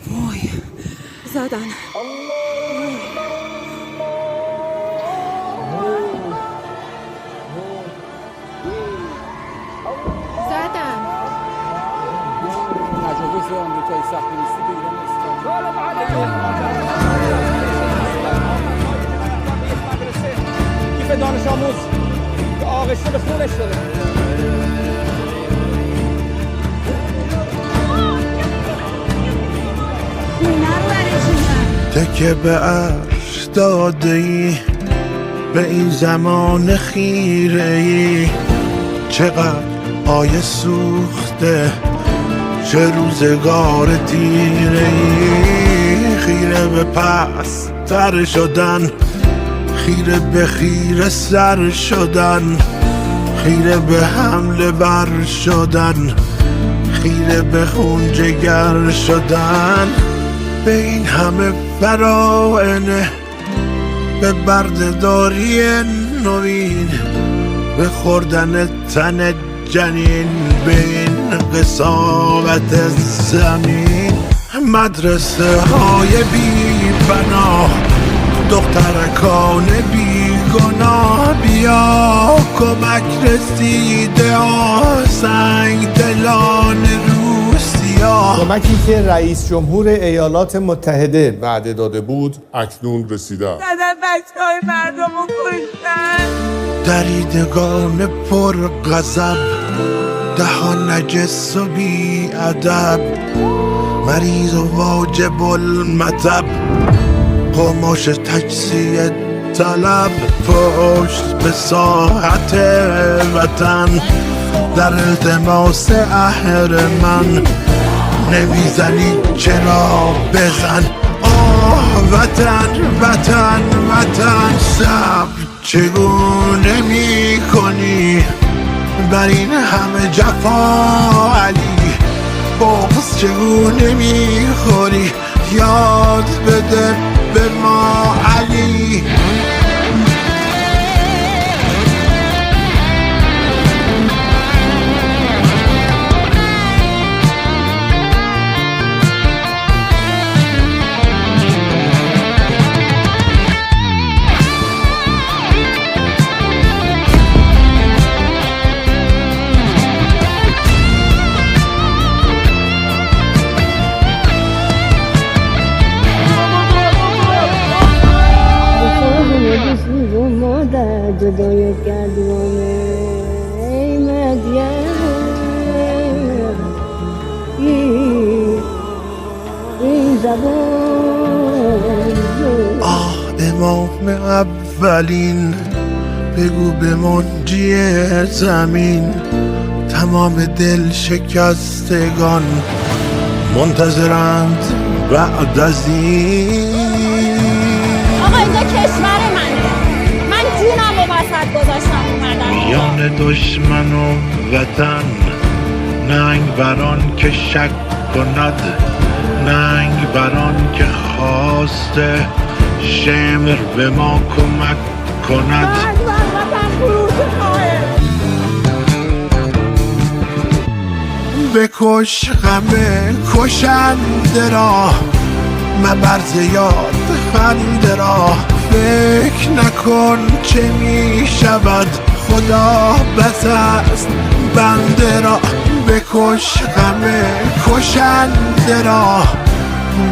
وای زدن. تجاوز آمریکایی صهیونیستی به ایران کیف دانش آموز که آغشته به خونش شده. تکه به عرش داده ای به این زمان خیره ای، چقدر آیه سوخته چه روزگار تیره ای، خیره به پس تر شدن، خیره به خیره سر شدن، خیره به حمله بر شدن، خیره به خون جگر شدن، به این همه فراعنه، به بردهداری نوین، به خوردن تن جنین، به این قساوت زمین. مدرسه های بی پناه، دخترکان بی گناه، بیا کمک رسیده ها سنگ دلان روسیا. کمکی که رئیس جمهور ایالات متحده وعده داده بود اکنون رسیده. زدن بچه‌های مردم رو کشتن. دریدگان پر غضب، دهان نجس و بی ادب، مریض و واجب المطب، قماش تجزیه طلب، پشت به ساحت وطن، در التماس اهرمن، نمیزنی چرا بزن. آه وطن وطن وطن، صبر چگونه می کنی بر این همه جفا علی، بغض چگونه می خوری یاد بده به ما علی. جدای گردوانه ای مدین، این زبان. آه امام اولین، بگو به منجی زمین، تمام دل شکستگان منتظرند بعد از این. آقا اینجا کشور منه، من جونم رو وسط گذاشتم اومدم میان دشمن و وطن، ننگ بران که شک کند، ننگ بران که خواسته شمر به ما کمک کند. بکش غم کشنده را، مبرز یاد خنده را، فکر نکن چه می شود خدا بس است بنده را. بکش غم کشنده را،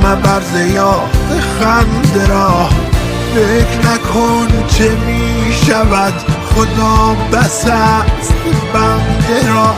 مبرز یاد خنده را، فکر نکن چه می شود خدا بس است بنده را.